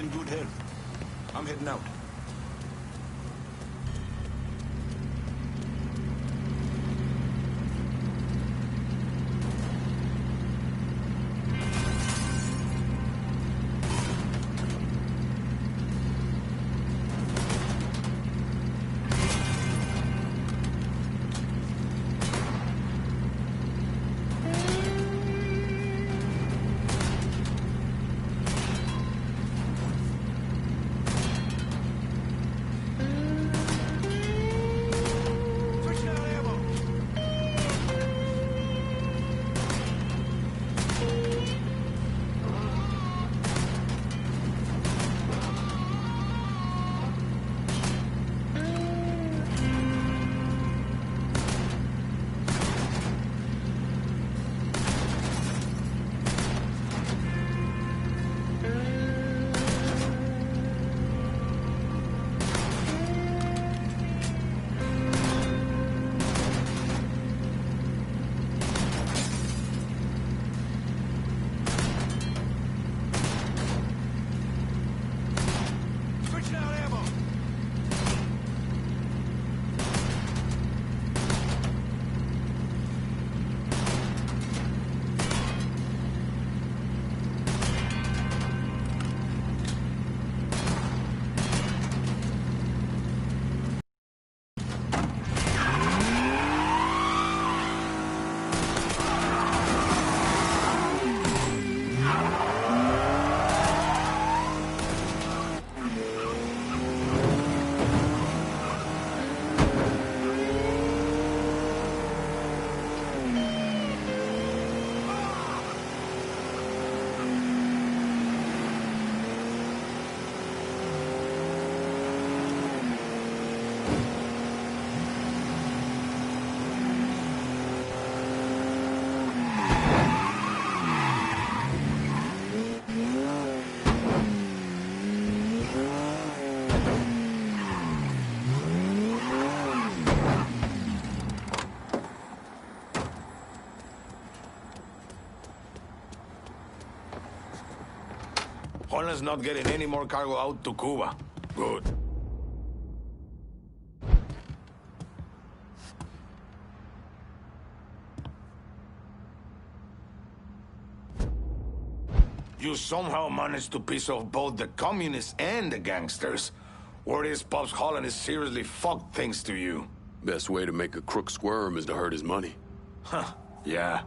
in good health. I'm heading out. Holland's not getting any more cargo out to Cuba. Good. You somehow managed to piss off both the communists and the gangsters. Word is Pops Holland is seriously fucked thanks to you. Best way to make a crook squirm is to hurt his money. Huh, yeah.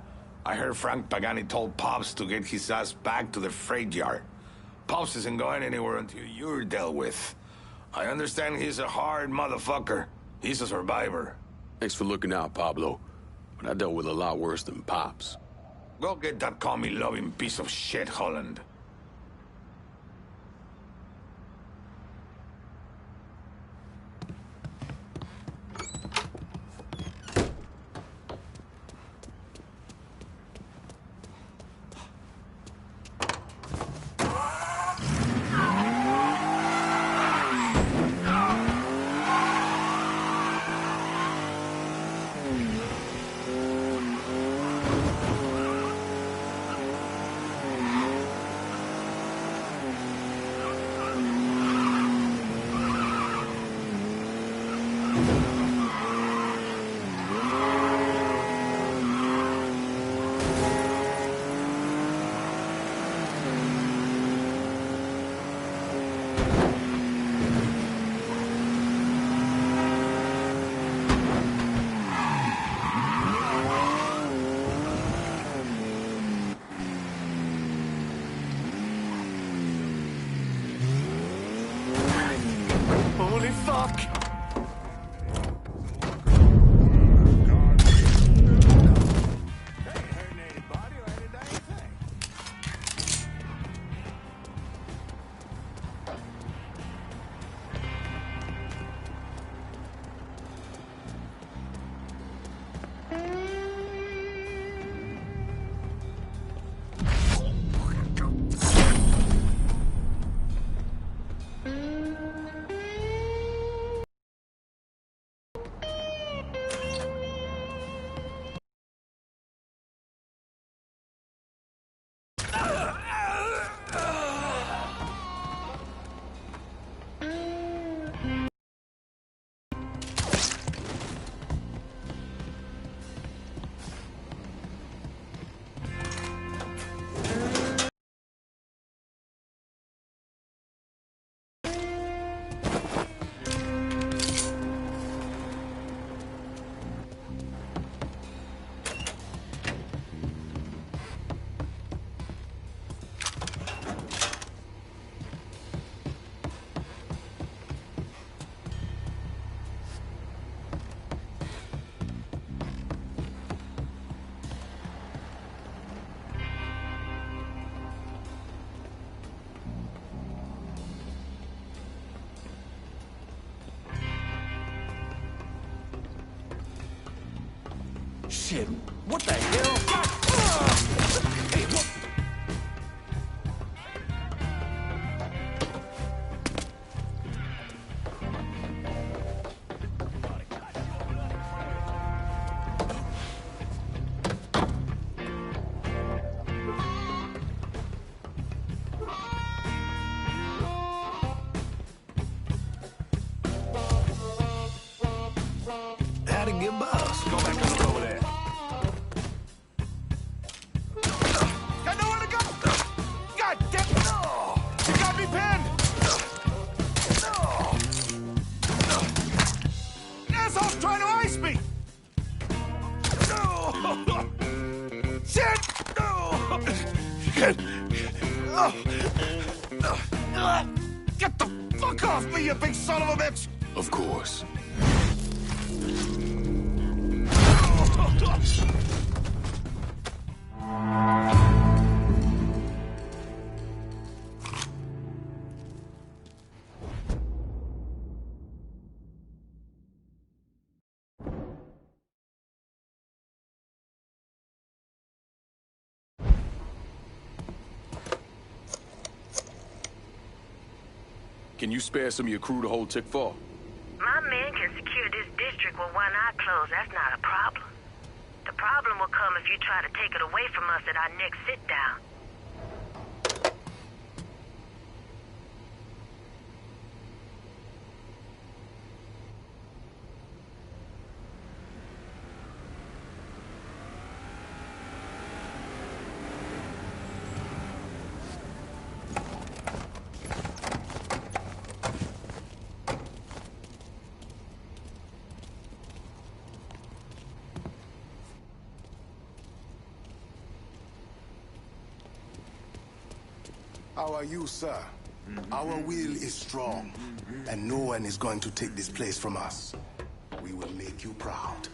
I heard Frank Pagani told Pops to get his ass back to the freight yard. Pops isn't going anywhere until you're dealt with. I understand he's a hard motherfucker. He's a survivor. Thanks for looking out, Pablo. But I dealt with a lot worse than Pops. Go get that commie-loving piece of shit, Holland. Shit, what the hell? Hey, what? How'd it get bust? Go back on the road there. Got nowhere to go! God damn it! You got me pinned! Asshole's trying to ice me! Shit! Get the fuck off me, you big son of a bitch! Of course. Can you spare some of your crew to hold Tick-4? My men can secure this district with one eye closed. That's not a problem. The problem will come if you try to take it away from us at our next sit-down. How are you, sir? Our will is strong, and no one is going to take this place from us. We will make you proud.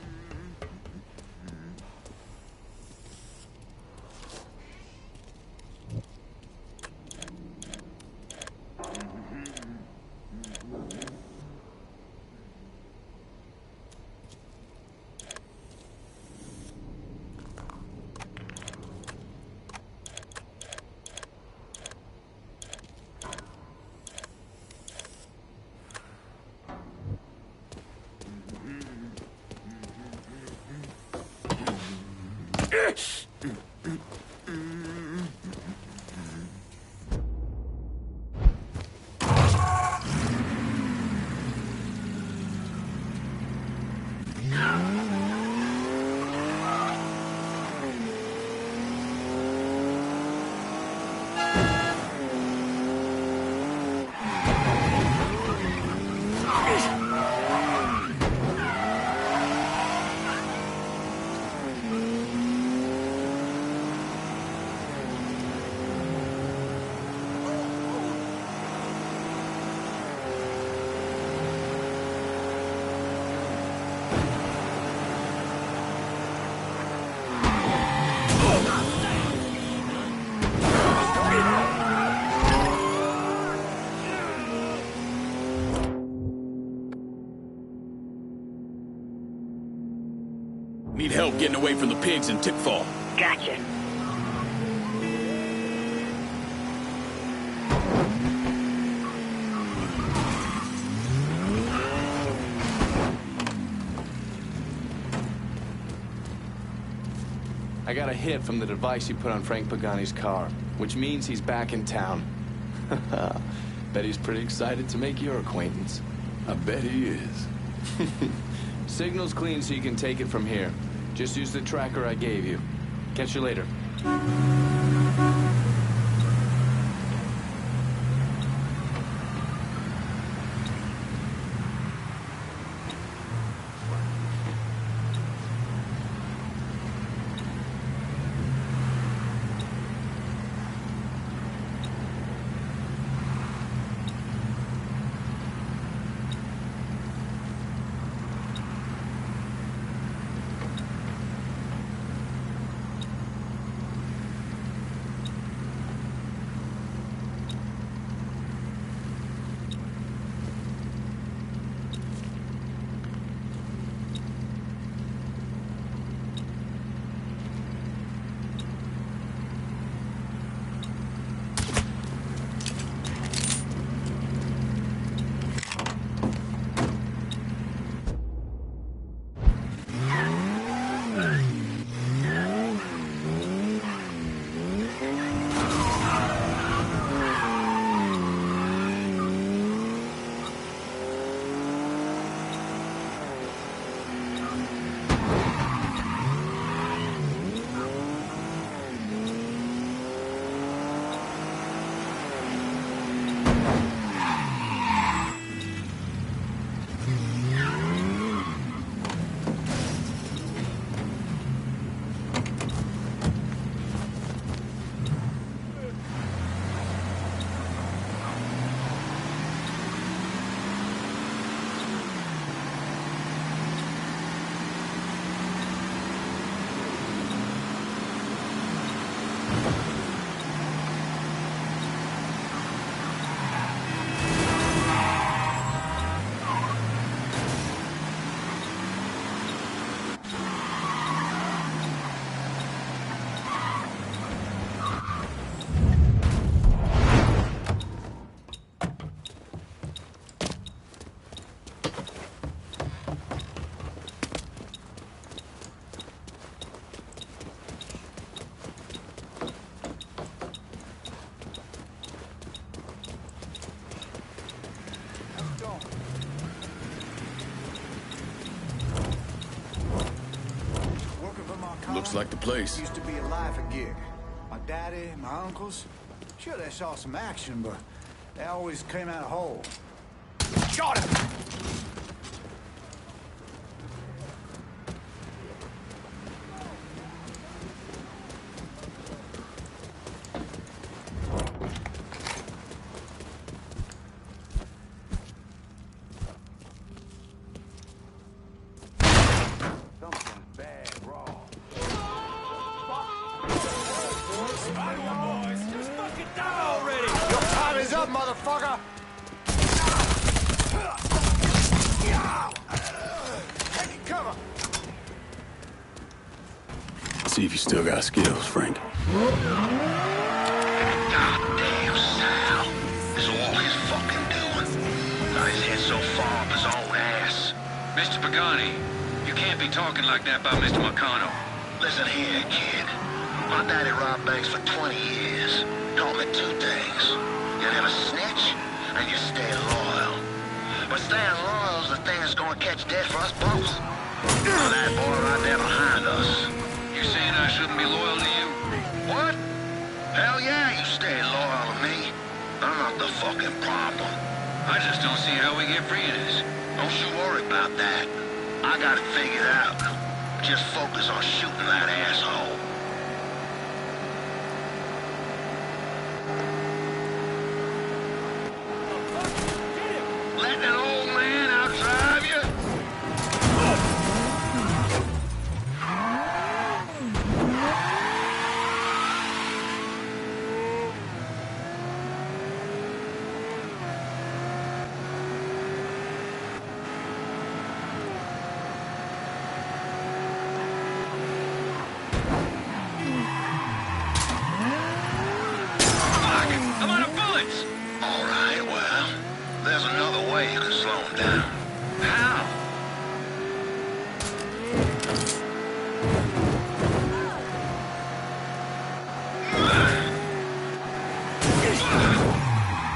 Need help getting away from the pigs and Tick-4. Gotcha. I got a hit from the device you put on Frank Pagani's car, which means he's back in town. Bet he's pretty excited to make your acquaintance. I bet he is. Signal's clean so you can take it from here. Just use the tracker I gave you. Catch you later. Looks like the place. Used to be a life of gig. My daddy, my uncles, sure they saw some action, but they always came out whole. Shot him! Up, motherfucker! Take cover! See if you still got skills, Frank. Goddamn Sal. It's all his fucking doing. Got his head so far up his own ass. Mr. Pagani, you can't be talking like that about Mr. McConnell. Listen here, kid. My daddy robbed banks for 20 years. Taught me two things. You never snitch, and you stay loyal. But staying loyal is the thing that's gonna catch death for us both. Now that boy right there behind us. You saying I shouldn't be loyal to you? What? Hell yeah, you stay loyal to me. I'm not the fucking problem. I just don't see how we get free of this. Don't you worry about that. I got it figured out. Just focus on shooting that asshole. Letting an old man outdrive you? I'm out of bullets! All right, well, there's another way you can slow him down. How?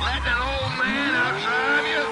Letting an old man outdrive you?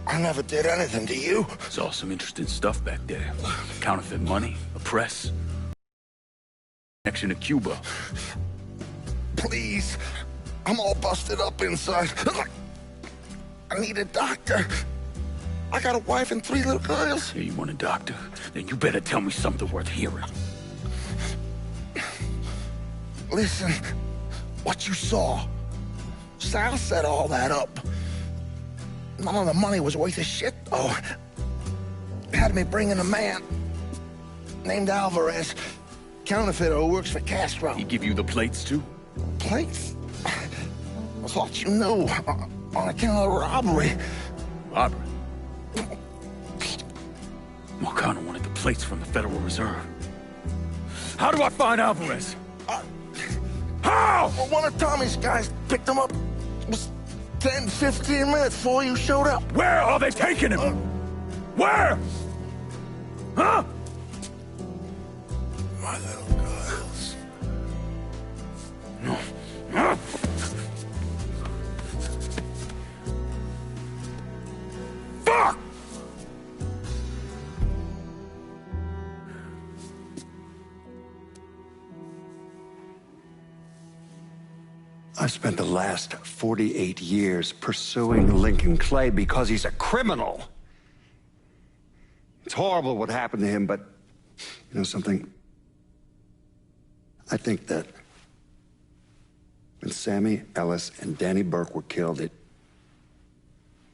I never did anything to you. Saw some interesting stuff back there. Counterfeit money, a press, connection to Cuba. Please. I'm all busted up inside. I need a doctor. I got a wife and 3 little girls. Hey, you want a doctor? Then you better tell me something worth hearing. Listen, what you saw. Sal set all that up. None of the money was worth a shit, though. Had me bring in a man named Alvarez, counterfeiter who works for Castro. He give you the plates, too? Plates? I thought you knew. On account of robbery. Robbery? McConnell wanted the plates from the Federal Reserve. How do I find Alvarez? How? Well, one of Tommy's guys picked him up. It was 10, 15 minutes before you showed up. Where are they taking him? Where? Huh? My little girls. No. Huh? Fuck! I've spent the last 48 years pursuing Lincoln Clay because he's a criminal. horrible what happened to him, but you know something? I think that when Sammy Ellis and Danny Burke were killed, it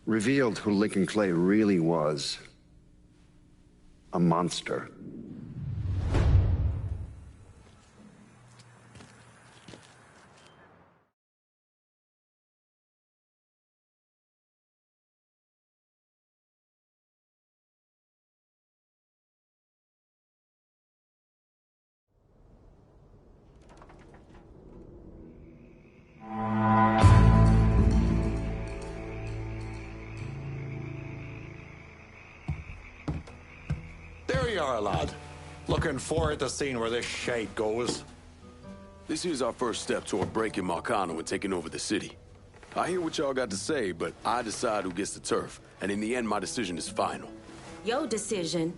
revealed who Lincoln Clay really was. A monster. There you are, lad. Looking forward to seeing where this shite goes. This is our first step toward breaking Marcano and taking over the city. I hear what y'all got to say, but I decide who gets the turf. And in the end, my decision is final. Your decision?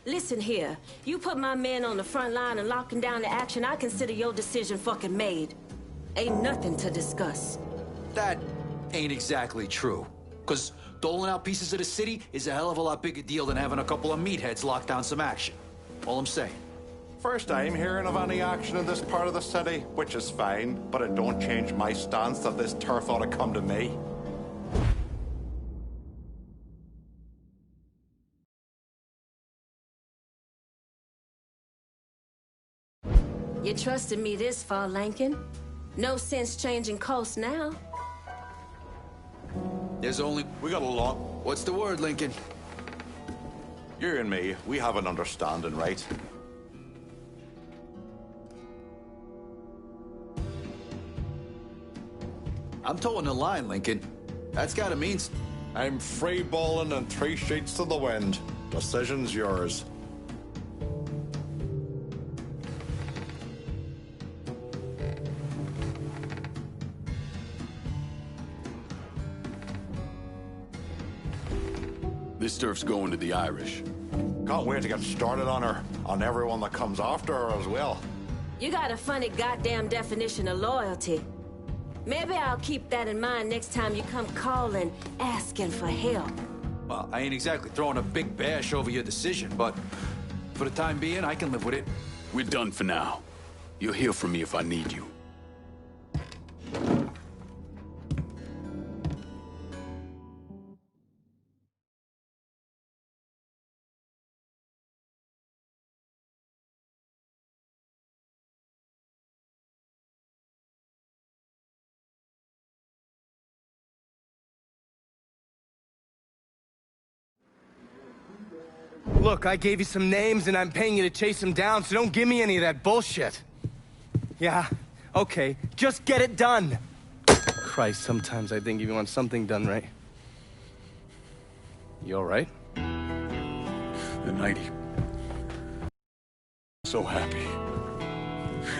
Listen here. You put my men on the front line and locking down the action, I consider your decision fucking made. Ain't nothing to discuss. That ain't exactly true. Because doling out pieces of the city is a hell of a lot bigger deal than having a couple of meatheads lock down some action. All I'm saying. First time hearing of any action in this part of the city, which is fine, but it don't change my stance that this turf ought to come to me. You trusted me this far, Lincoln. No sense changing course now. There's only... We got along. What's the word, Lincoln? You and me, we have an understanding, right? I'm towing the line, Lincoln. That's gotta mean... I'm free balling and 3 sheets to the wind. Decision's yours. This turf's going to the Irish. Can't wait to get started on her, on everyone that comes after her as well. You got a funny goddamn definition of loyalty. Maybe I'll keep that in mind next time you come calling, asking for help. Well, I ain't exactly throwing a big bash over your decision, but for the time being, I can live with it. We're done for now. You'll hear from me if I need you. Look, I gave you some names and I'm paying you to chase them down, so don't give me any of that bullshit. Yeah, okay, just get it done. Christ, sometimes I think you want something done right. You all right? The night he... So happy.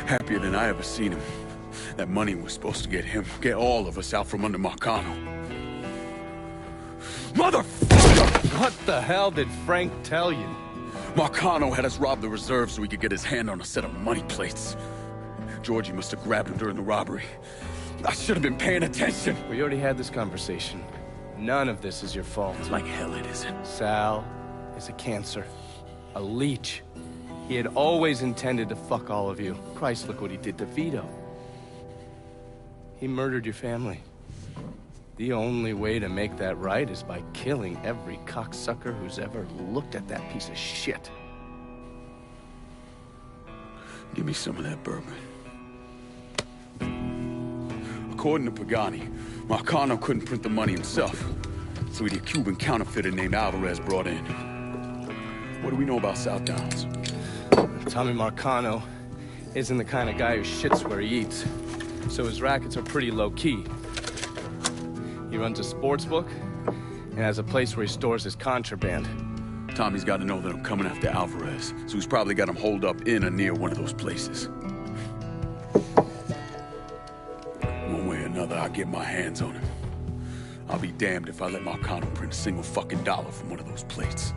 Happier than I ever seen him. That money was supposed to get him, get all of us out from under Marcano. Motherfucker! What the hell did Frank tell you? Marcano had us rob the reserve so he could get his hand on a set of money plates. Georgie must have grabbed him during the robbery. I should have been paying attention. We already had this conversation. None of this is your fault. Like hell it isn't. Sal is a cancer. A leech. He had always intended to fuck all of you. Christ, look what he did to Vito. He murdered your family. The only way to make that right is by killing every cocksucker who's ever looked at that piece of shit. Give me some of that bourbon. According to Pagani, Marcano couldn't print the money himself, so he had a Cuban counterfeiter named Alvarez brought in. What do we know about South Downs? Tommy Marcano isn't the kind of guy who shits where he eats, so his rackets are pretty low-key. He runs a sports book and has a place where he stores his contraband. Tommy's got to know that I'm coming after Alvarez, so he's probably got him holed up in or near one of those places. One way or another, I'll get my hands on him. I'll be damned if I let Marcano print a single fucking dollar from one of those plates.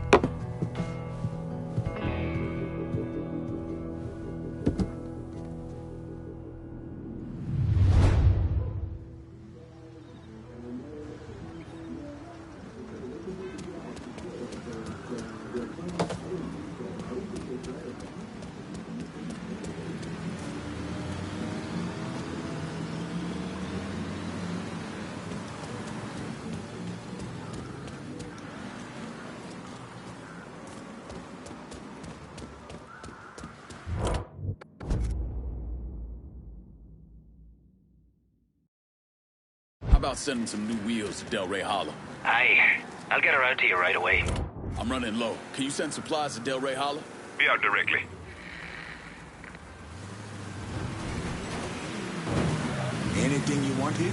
about sending some new wheels to Del Rey Hollow? Aye. I'll get around to you right away. I'm running low. Can you send supplies to Del Rey Hollow? Be out directly. Anything you want here?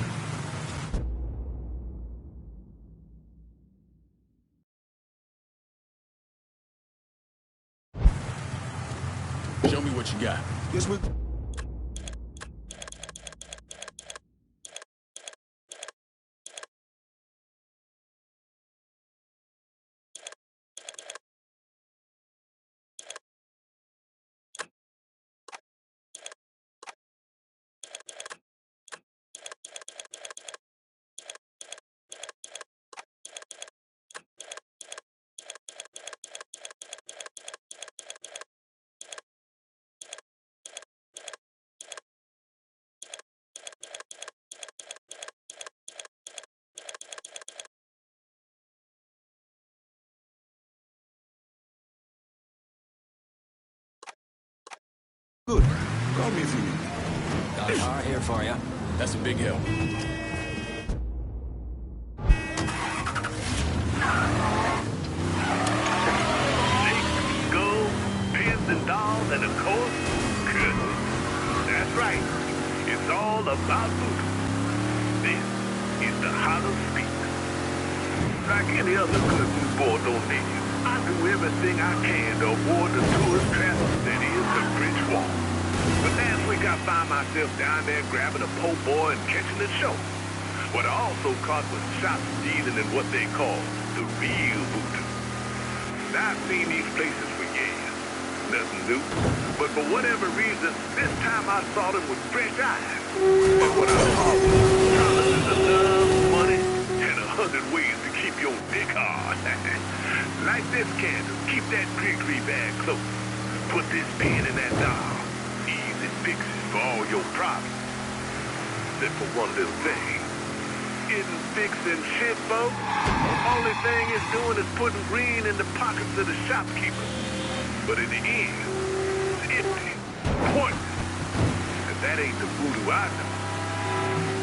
Show me what you got. Yes, we... Good. Call me if you need me. Got a car here for you. That's a big help. Gold, pins and dolls, and of course, good. That's right. It's all about voodoo. This is the Hollow Speak. Like any other good newborn donation, I do everything I can to avoid the tourist traffic that is the French Wall. But last week I found myself down there grabbing a po' boy and catching the show. What I also caught was shots dealing in what they call the real voodoo. Now, I've seen these places for years. Nothing new. But for whatever reason, this time I saw them with fresh eyes. And what I saw was promises of love, money, and 100 ways to keep your dick hard. Light this candle. Keep that Gregory bag close. Put this pin in that doll. Easy fixes for all your problems. Except for one little thing. Isn't fixing shit, folks. Only thing it's doing is putting green in the pockets of the shopkeeper. But in the end, it's empty, pointless. And that ain't the voodoo I know.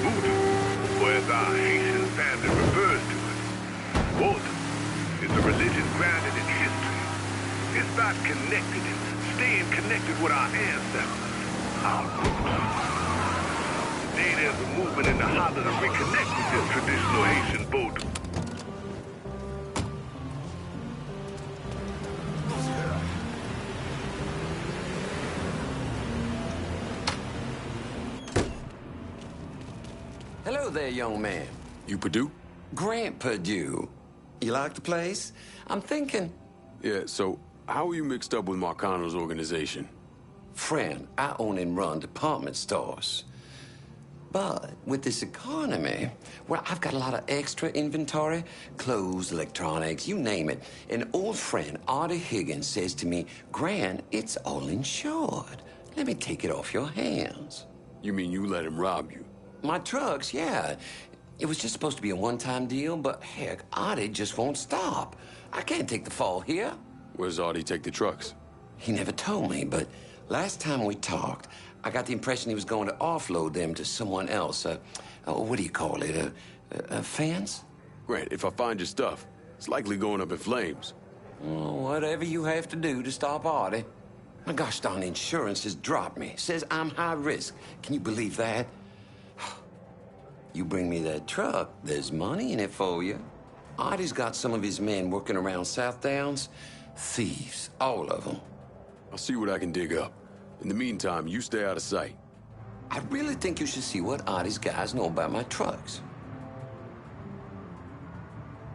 Voodoo, or as our Haitian family refers to it, voodoo, is a religion grounded in history. It's about connecting and staying connected with our ancestors, our roots. Today there's a movement in the Hollow to reconnect with this traditional Haitian voodoo. Hello there, young man. You Purdue? Grant Purdue. You like the place? I'm thinking... Yeah, so how are you mixed up with Marcano's organization? Friend, I own and run department stores. But with this economy, well, I've got a lot of extra inventory, clothes, electronics, you name it. An old friend, Artie Higgins, says to me, Grant, it's all insured. Let me take it off your hands. You mean you let him rob you? My trucks, yeah. It was just supposed to be a one-time deal, but heck, Artie just won't stop. I can't take the fall here. Where's Artie take the trucks? He never told me, but last time we talked, I got the impression he was going to offload them to someone else. What do you call it? Fans? Grant, if I find your stuff, it's likely going up in flames. Oh, whatever you have to do to stop Artie. My gosh darn insurance has dropped me. Says I'm high risk. Can you believe that? You bring me that truck, there's money in it for you. Artie's got some of his men working around South Downs. Thieves, all of them. I'll see what I can dig up. In the meantime, you stay out of sight. I really think you should see what Artie's guys know about my trucks.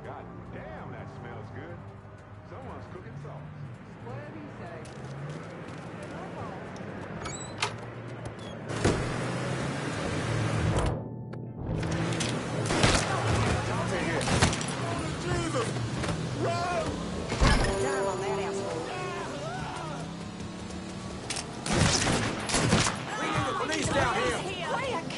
God damn, that smells good. Someone's cooking sauce. Whatever you say. Jesus! Run! Down on that asshole. We need the police down here. Quick!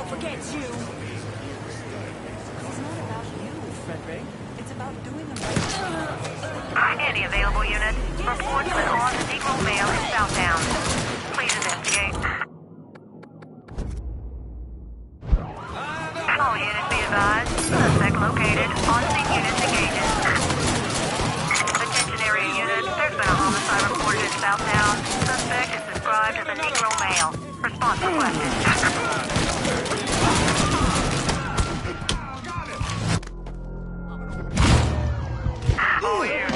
Forget you. It's not about you, Frederick. It's about doing the right thing. Any available units? Report to the cause of Negro male in Southtown. Please investigate. All units be advised. Suspect located. On-scene units engaged. Attention area units. There's been a homicide reported in Southtown. Suspect is described as a Negro male. Response requested. All units,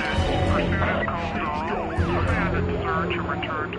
pursuit is called off. Abandon search and return to